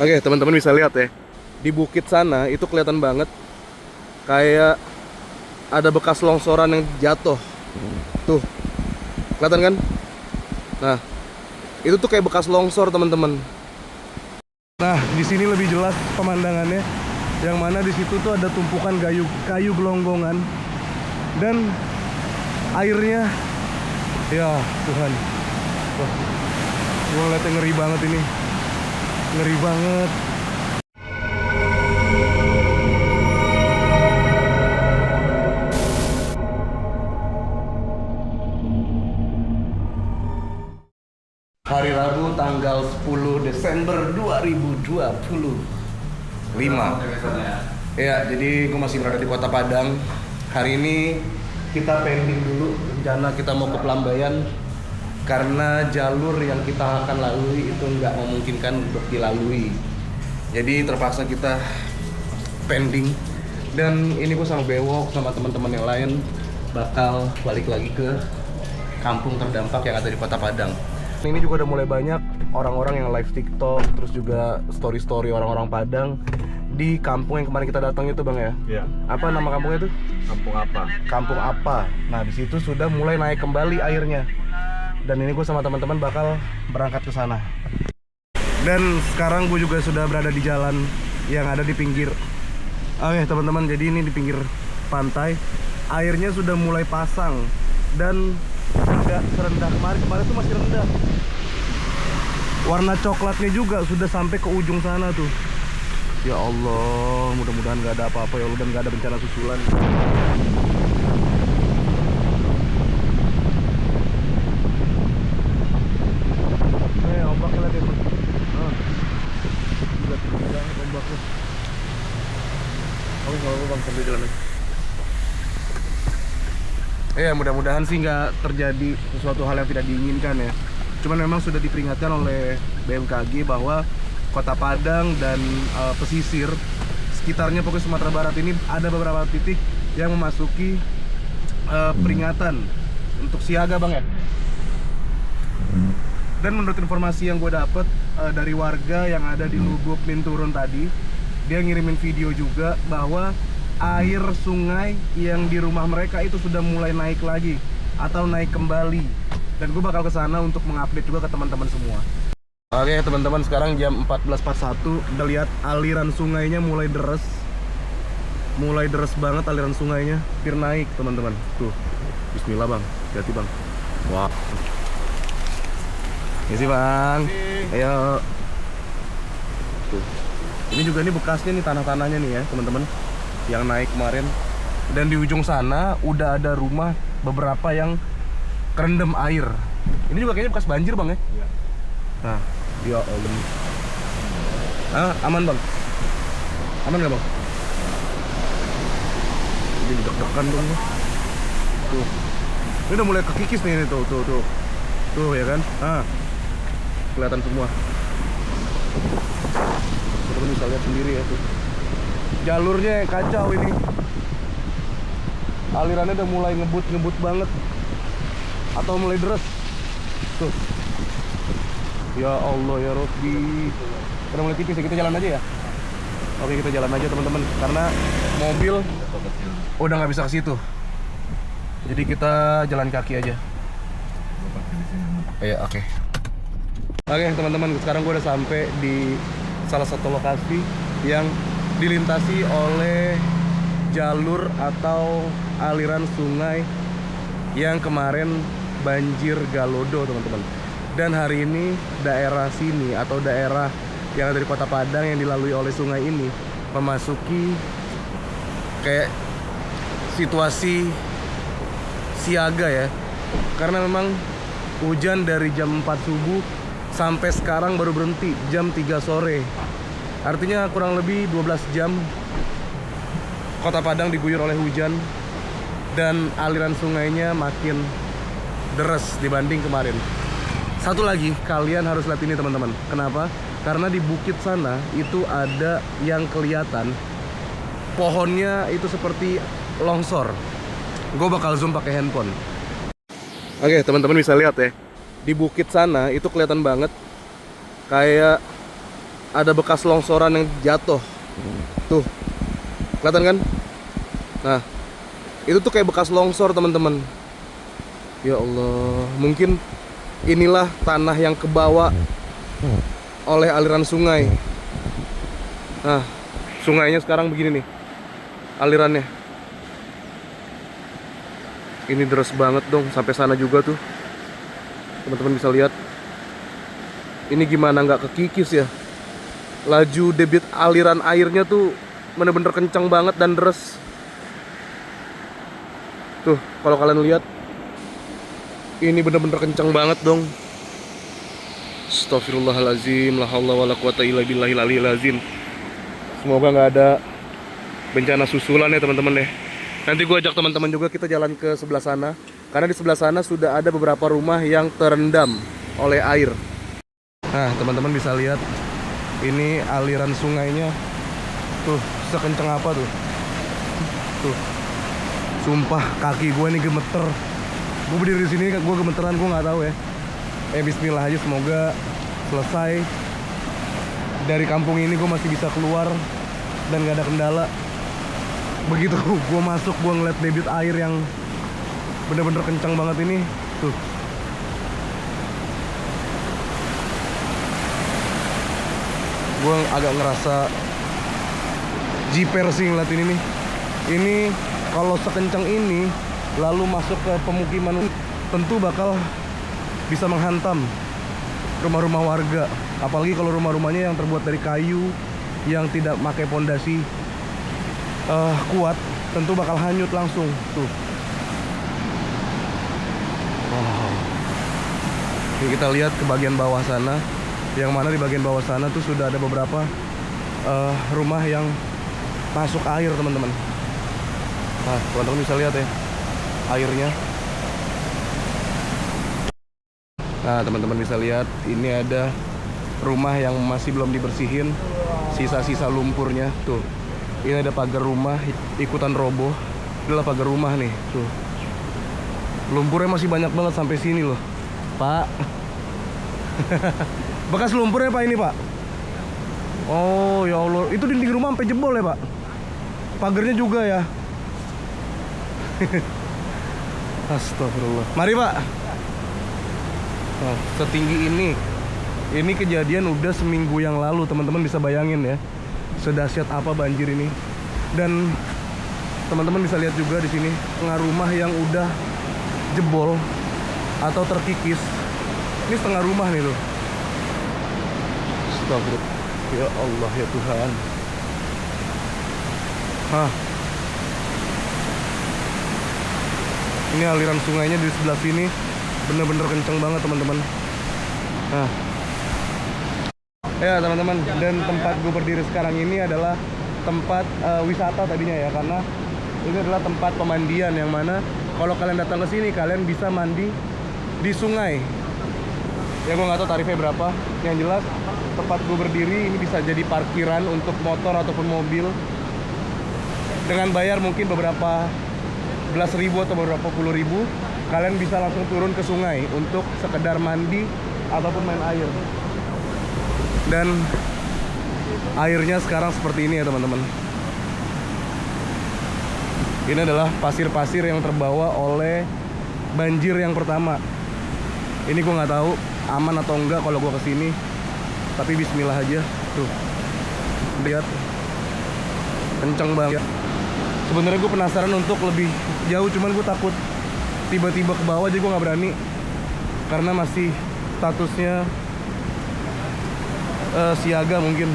Oke, teman-teman bisa lihat ya. Di bukit sana itu kelihatan banget kayak ada bekas longsoran yang jatuh. Tuh, kelihatan kan? Nah, itu tuh kayak bekas longsor, teman-teman. Nah, di sini lebih jelas pemandangannya. Yang mana di situ tuh ada tumpukan kayu gelonggongan dan airnya, ya Tuhan. Wah, gua ngeliatnya ngeri banget ini. Ngeri banget. Hari Rabu tanggal 10 Desember 2025. Ya, jadi gue masih berada di Kota Padang. Hari ini kita pending dulu rencana kita mau ke Pelambayan karena jalur yang kita akan lalui itu nggak memungkinkan untuk dilalui. Jadi terpaksa kita pending. Dan ini gue sama Bewok sama teman-teman yang lain bakal balik lagi ke kampung terdampak yang ada di Kota Padang. Ini juga udah mulai banyak orang-orang yang live TikTok, terus juga story-story orang-orang Padang di kampung yang kemarin kita datang itu, Bang ya? Iya. Apa nama kampungnya itu? Kampung apa? Kampung apa? Nah, di situ sudah mulai naik kembali airnya. Dan ini gue sama teman-teman bakal berangkat ke sana. Dan sekarang gue juga sudah berada di jalan yang ada di pinggir. Oke, teman-teman, jadi ini di pinggir pantai. Airnya sudah mulai pasang dan tidak serendah kemarin tuh masih rendah. Warna coklatnya juga sudah sampai ke ujung sana tuh. Ya Allah, mudah-mudahan nggak ada apa-apa ya Allah, dan nggak ada bencana susulan. Ombaknya lihat ya, Bang. Gila, tinggi banget ombaknya. Oke, nggak apa-apa, Bang, sambil jalan aja. Ya, mudah-mudahan sih nggak terjadi sesuatu hal yang tidak diinginkan ya. Cuman memang sudah diperingatkan oleh BMKG bahwa Kota Padang dan pesisir sekitarnya, pokoknya Sumatera Barat ini ada beberapa titik yang memasuki peringatan untuk siaga, Bang ya. Dan menurut informasi yang gue dapet dari warga yang ada di Lubuk Minturun tadi, dia ngirimin video juga bahwa air sungai yang di rumah mereka itu sudah mulai naik lagi atau naik kembali. Dan gue bakal ke sana untuk mengupdate juga ke teman-teman semua. Oke, teman-teman, sekarang jam 14.41. Udah lihat aliran sungainya mulai deres. Mulai deres banget aliran sungainya. Hampir naik, teman-teman. Tuh. Bismillah, Bang. Hati-hati, Bang. Wah. Ini sih, Bang. Ayo. Tuh. Ini juga nih bekasnya nih, tanah-tanahnya nih ya, teman-teman. Yang naik kemarin. Dan di ujung sana udah ada rumah beberapa yang kerendam air. Ini juga kayaknya bekas banjir, Bang ya? Iya. Nah, ya Allah. Aman, Bang? Aman nggak, Bang? Ini deg-degan dong. Tuh. Ini udah mulai kekikis nih, tuh. Tuh ya kan? Kelihatan semua. Teman-teman bisa lihat sendiri ya tuh. Jalurnya kacau ini. Alirannya udah mulai ngebut banget. Atau mulai deres. Tuh. Ya Allah ya Robbi. Udah mulai tipis ya, kita jalan aja ya. Oke, kita jalan aja teman-teman, karena mobil udah nggak bisa ke situ. Jadi kita jalan kaki aja. Iya, oke. Oke teman-teman, sekarang gue udah sampai di salah satu lokasi yang dilintasi oleh jalur atau aliran sungai yang kemarin banjir Galodo, teman-teman. Dan hari ini daerah sini atau daerah yang ada di Kota Padang yang dilalui oleh sungai ini memasuki kayak situasi siaga ya. Karena memang hujan dari jam 4 subuh sampai sekarang baru berhenti jam 3 sore. Artinya kurang lebih 12 jam Kota Padang diguyur oleh hujan. Dan aliran sungainya makin deres dibanding kemarin. Satu lagi, kalian harus lihat ini teman-teman. Kenapa? Karena di bukit sana itu ada yang kelihatan pohonnya itu seperti longsor. Gue bakal zoom pakai handphone. Oke, teman-teman bisa lihat ya. Di bukit sana itu kelihatan banget kayak ada bekas longsoran yang jatuh. Tuh, kelihatan kan? Nah, itu tuh kayak bekas longsor teman-teman. Ya Allah, mungkin inilah tanah yang kebawa oleh aliran sungai. Nah, sungainya sekarang begini nih alirannya. Ini deras banget dong, sampai sana juga tuh. Teman-teman bisa lihat. Ini gimana nggak kekikis ya? Laju debit aliran airnya tuh bener-bener kencang banget dan deras. Tuh, kalau kalian lihat, ini bener-bener kencang banget dong. Astagfirullahaladzim, la haula wala quwata illa billahil aliyil azim. Semoga nggak ada bencana susulan ya teman-teman deh. Nanti gue ajak teman-teman juga kita jalan ke sebelah sana, karena di sebelah sana sudah ada beberapa rumah yang terendam oleh air. Nah, teman-teman bisa lihat ini aliran sungainya. Tuh, sekencang apa tuh. Tuh. Sumpah kaki gue nih gemeter. Gue berdiri di sini, gue gemeteran, gue nggak tahu ya. Bismillah aja, semoga selesai. Dari kampung ini gue masih bisa keluar dan gak ada kendala. Begitu gue masuk, gue ngeliat debit air yang bener-bener kencang banget ini. Tuh, gue agak ngerasa jiper sih ngeliat ini nih. Ini kalau sekencang ini lalu masuk ke pemukiman, tentu bakal bisa menghantam rumah-rumah warga. Apalagi kalau rumah-rumahnya yang terbuat dari kayu, yang tidak pakai pondasi kuat, tentu bakal hanyut langsung. Tuh. Wow. Ini kita lihat ke bagian bawah sana, yang mana di bagian bawah sana tuh sudah ada beberapa rumah yang masuk air teman-teman. Nah, teman-teman bisa lihat ya airnya. Nah, teman-teman bisa lihat ini ada rumah yang masih belum dibersihin, sisa-sisa lumpurnya. Tuh, ini ada pagar rumah ikutan roboh. Inilah pagar rumah nih. Tuh, lumpurnya masih banyak banget sampai sini loh, Pak. Bekas lumpurnya Pak ini, Pak. Oh ya Allah, itu dinding rumah sampai jebol ya Pak. Pagarnya juga ya. Astagfirullah. Mari Pak. Nah, setinggi ini kejadian udah seminggu yang lalu, teman-teman bisa bayangin ya, sedahsyat apa banjir ini. Dan teman-teman bisa lihat juga di sini tengah rumah yang udah jebol atau terkikis. Ini setengah rumah nih loh. Astagfirullah. Ya Allah ya Tuhan. Hah. Ini aliran sungainya di sebelah sini bener-bener kenceng banget teman-teman. Nah, ya teman-teman, dan tempat gue berdiri sekarang ini adalah tempat wisata tadinya ya, karena ini adalah tempat pemandian yang mana kalau kalian datang ke sini kalian bisa mandi di sungai. Ya gue nggak tahu tarifnya berapa. Yang jelas tempat gue berdiri ini bisa jadi parkiran untuk motor ataupun mobil dengan bayar mungkin beberapa belas ribu atau beberapa puluh ribu. Kalian bisa langsung turun ke sungai untuk sekedar mandi ataupun main air. Dan airnya sekarang seperti ini ya teman-teman. Ini adalah pasir-pasir yang terbawa oleh banjir yang pertama. Ini gue nggak tahu aman atau enggak kalau gue kesini, tapi bismillah aja. Tuh, lihat, kenceng banget. Sebenarnya gue penasaran untuk lebih jauh, cuman gue takut tiba-tiba ke bawah, jadi gue nggak berani karena masih statusnya siaga, mungkin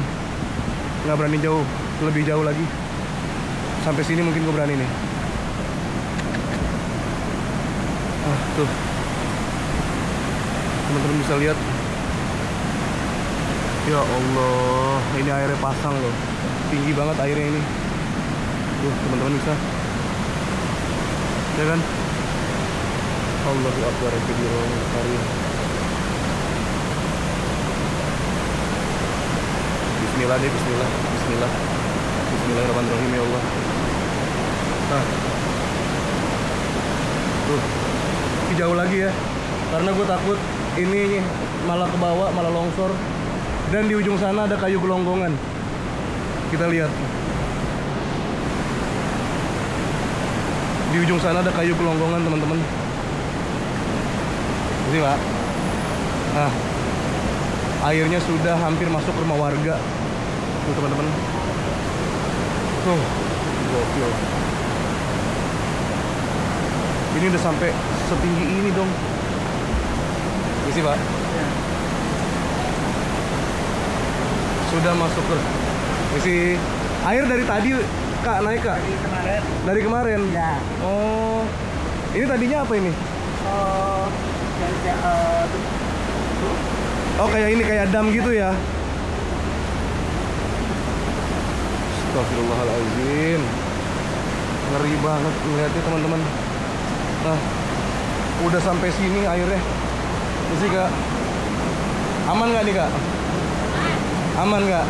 nggak berani jauh, lebih jauh lagi. Sampai sini mungkin gue berani nih. Tuh, teman-teman bisa lihat. Ya Allah, ini airnya pasang loh, tinggi banget airnya ini. Tuh, teman-teman bisa, ya kan? Allahu Akbar. Bismillah deh, bismillah, bismillah, bismillahirrahmanirrahim ya Allah. Nah, tuh, jauh lagi ya, karena gue takut ini malah ke bawah, malah longsor. Dan di ujung sana ada kayu gelonggongan. Kita lihat. Di ujung sana ada kayu gelonggongan, teman-teman. Ini Pak. Nah, airnya sudah hampir masuk ke rumah warga. Tuh teman-teman. Tuh, gokil. Ini udah sampai setinggi ini dong. Isi Pak. Sudah masuk ke isi air dari tadi Kak, naik Kak? Dari kemarin. Dari kemarin? Ya. Oh, ini tadinya apa ini? Oh, kayak ini, kayak dam gitu ya? Astagfirullahaladzim. Ngeri banget melihatnya teman-teman. Nah, udah sampai sini airnya. Isi Kak. Aman nggak nih Kak? Aman nggak?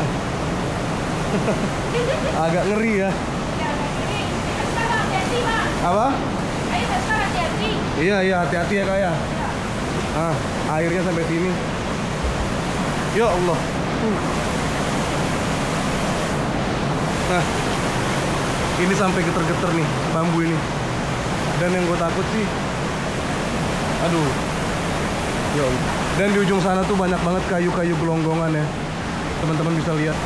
Agak ngeri ya. Apa? Iya, iya, hati-hati ya Kak ya. Ah, airnya sampai sini. Ya Allah. Nah, ini sampai geter-geter nih bambu ini. Dan yang gue takut sih, aduh, ya Allah. Dan di ujung sana tuh banyak banget kayu-kayu gelonggongan ya. Teman-teman bisa lihat.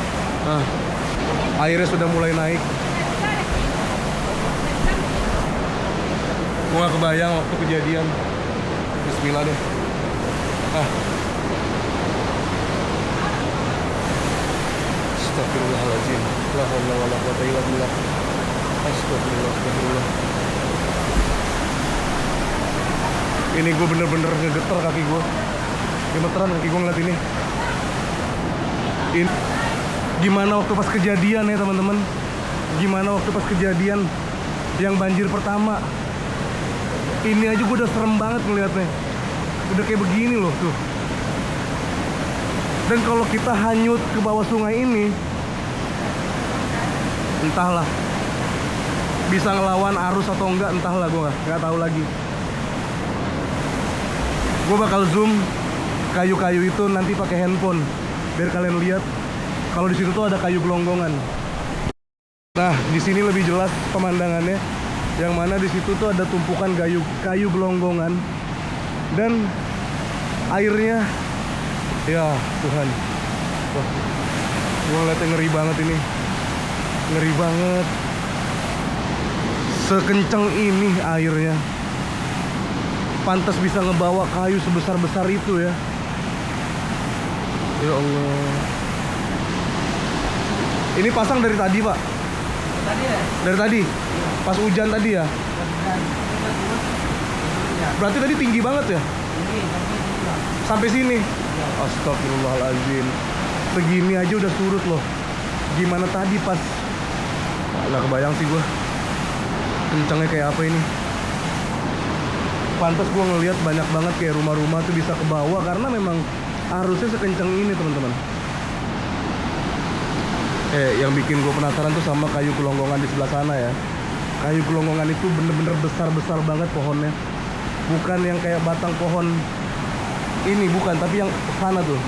Nah, airnya sudah mulai naik. Gue gak kebayang waktu kejadian. Bismillah deh. Ah. Astagfirullahaladzim. La haula wala quwwata illa billah. Astagfirullah, astagfirullah. Ini gue bener-bener ngegeter kaki gue. Gemeteran kaki gue ngeliat ini. Ini gimana waktu pas kejadian ya teman-teman? Gimana waktu pas kejadian yang banjir pertama? Ini aja gue udah serem banget ngeliatnya. Udah kayak begini loh tuh. Dan kalau kita hanyut ke bawah sungai ini, entahlah bisa ngelawan arus atau enggak, entahlah, gue nggak tahu lagi. Gue bakal zoom kayu-kayu itu nanti pakai handphone biar kalian lihat kalau di situ tuh ada kayu gelonggongan. Nah, di sini lebih jelas pemandangannya, yang mana di situ tuh ada tumpukan kayu gelonggongan dan airnya, ya Tuhan. Wah, gue ngeliatnya ngeri banget ini, ngeri banget. Sekencang ini airnya, pantas bisa ngebawa kayu sebesar-besar itu ya. Ya Allah. Ini pasang dari tadi Pak? Tadi ya? Dari tadi? Pas hujan tadi ya? Berarti tadi tinggi banget ya? Sampai sini? Astagfirullahaladzim. Segini aja udah surut loh. Gimana tadi pas? Nggak kebayang sih gue. Kencangnya kayak apa ini? Pantas gue ngelihat banyak banget kayak rumah-rumah tuh bisa ke bawah karena memang arusnya sekencang ini teman-teman. Yang bikin gue penasaran tuh sama kayu gelonggongan di sebelah sana ya. Kayu gelonggongan itu bener-bener besar-besar banget pohonnya. Bukan yang kayak batang pohon ini, bukan, tapi yang sana tuh.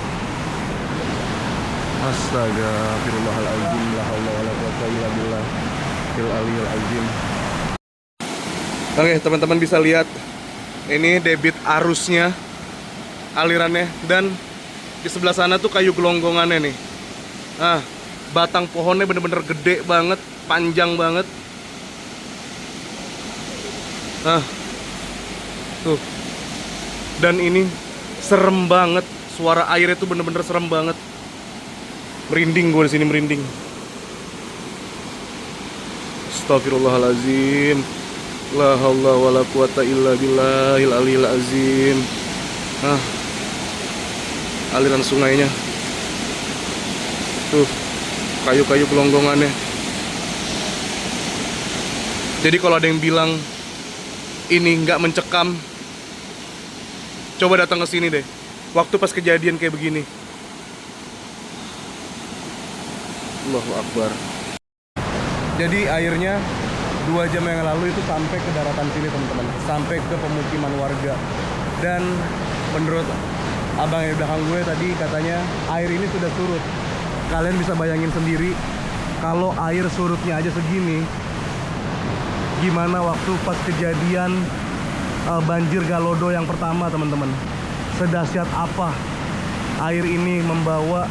Astaga, firullahaladzim, la haula wala quwwata illa billah, il aliyil azim. Oke, teman-teman bisa lihat ini debit arusnya, alirannya, dan di sebelah sana tuh kayu gelonggongannya nih. Nah, batang pohonnya bener-bener gede banget, panjang banget. Nah, tuh. Dan ini serem banget, suara airnya tuh bener-bener serem banget. Merinding gue di sini, merinding. Astagfirullahalazim. La haula wala quwata illa billahil aliyil azim. Nah, aliran sungainya. Tuh, kayu-kayu gelonggongannya. Jadi kalau ada yang bilang ini nggak mencekam, coba datang ke sini deh. Waktu pas kejadian kayak begini. Allahu Akbar. Jadi airnya 2 jam yang lalu itu sampai ke daratan sini teman-teman, sampai ke pemukiman warga. Dan menurut abang yang di belakang gue tadi katanya air ini sudah surut. Kalian bisa bayangin sendiri kalau air surutnya aja segini, gimana waktu pas kejadian banjir Galodo yang pertama, teman-teman. Sedahsyat apa air ini membawa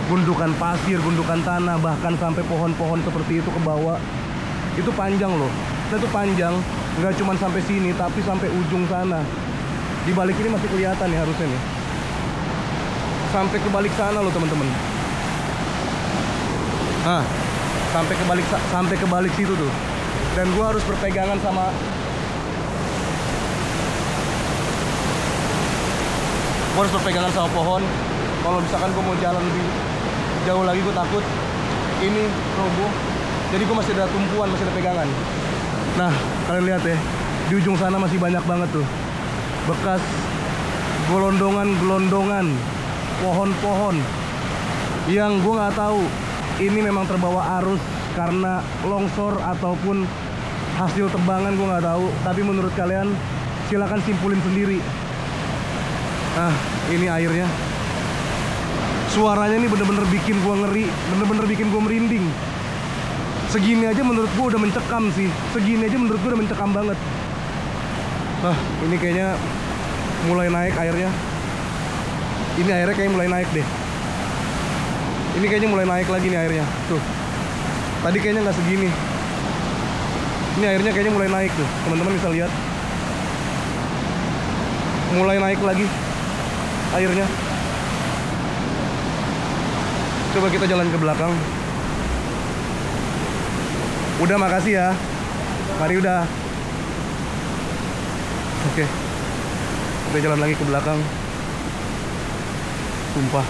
gundukan pasir, gundukan tanah, bahkan sampai pohon-pohon seperti itu ke bawah. Itu panjang loh. Nah, itu panjang, nggak cuma sampai sini, tapi sampai ujung sana. Di balik ini masih kelihatan nih harusnya nih. Sampai ke balik sana loh, teman-teman. Nah, sampai ke balik situ tuh. Dan gua harus berpegangan sama pohon. Kalau misalkan gua mau jalan lebih jauh lagi, gua takut ini roboh. Jadi gua masih ada tumpuan, masih ada pegangan. Nah, kalian lihat ya, di ujung sana masih banyak banget tuh bekas gelondongan, pohon-pohon yang gue nggak tahu ini memang terbawa arus karena longsor ataupun hasil tebangan, gue nggak tahu. Tapi menurut kalian silahkan simpulin sendiri. Nah, ini airnya, suaranya ini bener-bener bikin gue ngeri, bener-bener bikin gue merinding. Segini aja menurut gue udah mencekam sih, segini aja menurut gue udah mencekam banget. Nah, ini kayaknya mulai naik airnya. Ini airnya kayaknya mulai naik deh. Ini kayaknya mulai naik lagi nih airnya. Tuh, tadi kayaknya nggak segini. Ini airnya kayaknya mulai naik tuh, teman-teman bisa lihat. Mulai naik lagi airnya. Coba kita jalan ke belakang. Udah, makasih ya. Mari udah. Oke. Kita jalan lagi ke belakang. Sumpah,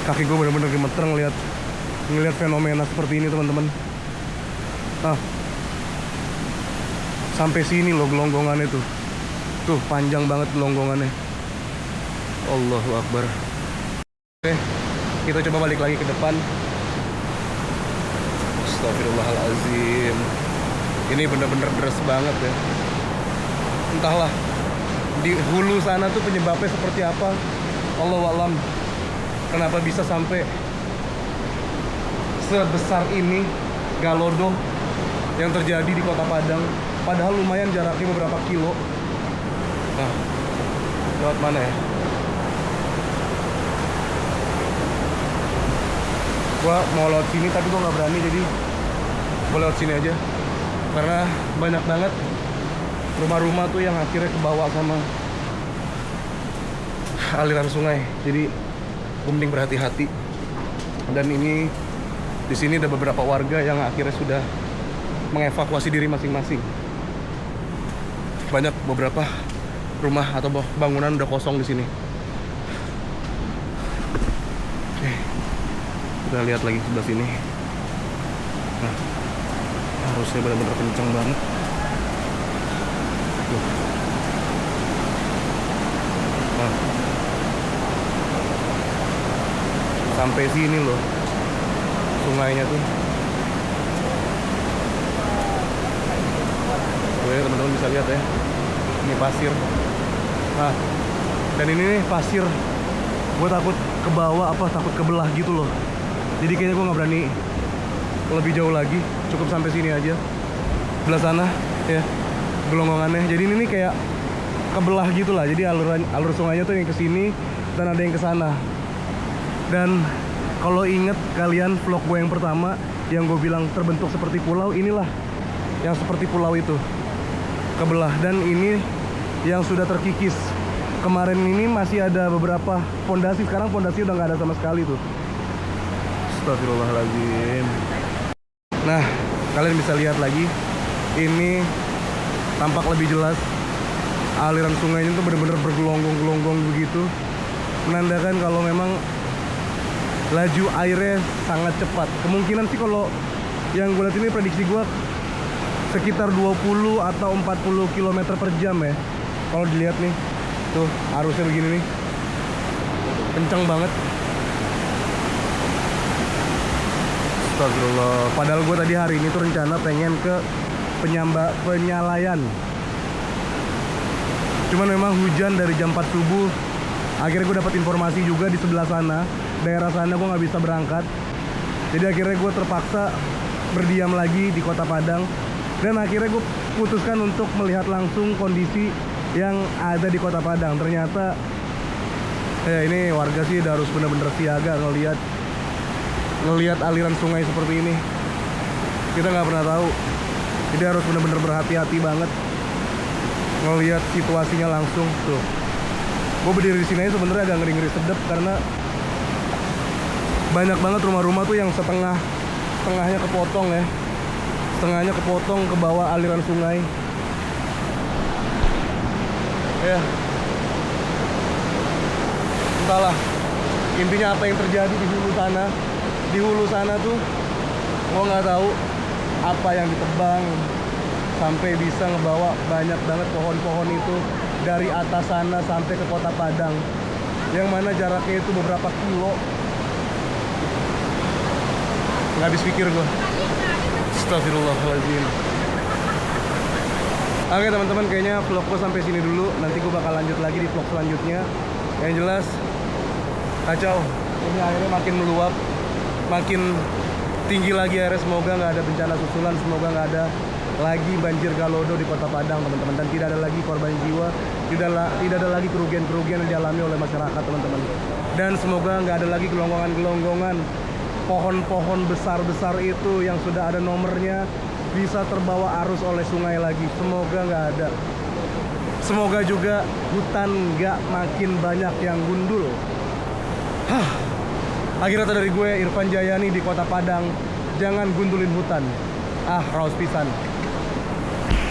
kaki gue bener-bener gemeter ngelihat fenomena seperti ini, teman-teman. Ah, sampai sini loh gelonggongannya tuh. Tuh, panjang banget gelonggongannya. Allahu Akbar. Oke, kita coba balik lagi ke depan. Astagfirullahaladzim. Ini bener-bener deras banget ya. Entahlah di hulu sana tuh penyebabnya seperti apa, Allahu a'lam. Kenapa bisa sampai sebesar ini Galodo yang terjadi di Kota Padang, padahal lumayan jaraknya beberapa kilo. Nah, lewat mana ya? Gua mau lewat sini tapi gua nggak berani, jadi gua lewat sini aja karena banyak banget rumah-rumah tuh yang akhirnya kebawa sama aliran sungai. Jadi mending berhati-hati. Dan ini di sini ada beberapa warga yang akhirnya sudah mengevakuasi diri masing-masing. Banyak beberapa rumah atau bangunan udah kosong di sini. Oke, kita lihat lagi sebelah sini. Nah, harusnya benar-benar kencang banget. Nah, sampai sini loh sungainya tuh. Tuh ya, teman-teman bisa lihat ya, ini pasir. Nah, dan ini nih pasir, gue takut ke bawah, takut kebelah gitu loh. Jadi kayaknya gue nggak berani lebih jauh lagi, cukup sampai sini aja. Belah sana ya gelonggongannya. Jadi ini nih kayak kebelah gitulah. Jadi alur sungainya tuh yang ke sini dan ada yang ke sana. Dan kalau inget kalian vlog gue yang pertama yang gue bilang terbentuk seperti pulau, inilah yang seperti pulau itu kebelah. Dan ini yang sudah terkikis. Kemarin ini masih ada beberapa pondasi, sekarang pondasi udah nggak ada sama sekali tuh. Astagfirullahaladzim. Nah, kalian bisa lihat lagi, ini tampak lebih jelas aliran sungainya tuh bener-bener bergelonggong-gelonggong begitu, menandakan kalau memang laju airnya sangat cepat. Kemungkinan sih kalau yang gue lihat ini, prediksi gue sekitar 20 atau 40 km per jam ya. Kalau dilihat nih, tuh arusnya begini nih, kencang banget. Astagfirullah. Padahal gue tadi hari ini tuh rencana pengen ke penyalayan. Cuman memang hujan dari jam 4 subuh Akhirnya gue dapat informasi juga di sebelah sana, daerah sana gue nggak bisa berangkat. Jadi akhirnya gue terpaksa berdiam lagi di Kota Padang. Dan akhirnya gue putuskan untuk melihat langsung kondisi yang ada di Kota Padang. Ternyata ya ini warga sih udah harus bener-bener siaga ngelihat aliran sungai seperti ini. Kita nggak pernah tahu, jadi harus bener-bener berhati-hati banget ngelihat situasinya langsung. Tuh, gue berdiri di sini aja sebenarnya agak ngeri-ngeri sedep karena banyak banget rumah-rumah tuh yang setengahnya kepotong ya, setengahnya kepotong ke bawah aliran sungai. Ya, entahlah intinya apa yang terjadi di hulu sana. Di hulu sana tuh gue nggak tahu apa yang ditebang sampai bisa ngebawa banyak banget pohon-pohon itu dari atas sana sampai ke Kota Padang, yang mana jaraknya itu beberapa kilo. Nggak habis pikir gue. Astagfirullahaladzim. Oke teman-teman, kayaknya vlog gue sampai sini dulu. Nanti gue bakal lanjut lagi di vlog selanjutnya. Yang jelas kacau. Ini airnya makin meluap, makin tinggi lagi airnya. Semoga nggak ada bencana susulan, semoga nggak ada lagi banjir galodo di Kota Padang teman-teman, dan tidak ada lagi korban jiwa, tidak ada lagi kerugian-kerugian yang dialami oleh masyarakat teman-teman. Dan semoga nggak ada lagi gelonggongan-gelonggongan pohon-pohon besar-besar itu yang sudah ada nomornya bisa terbawa arus oleh sungai lagi. Semoga nggak ada. Semoga juga hutan nggak makin banyak yang gundul. Akhir kata dari gue, Irfan Jayani di Kota Padang, jangan gundulin hutan. Raus pisan.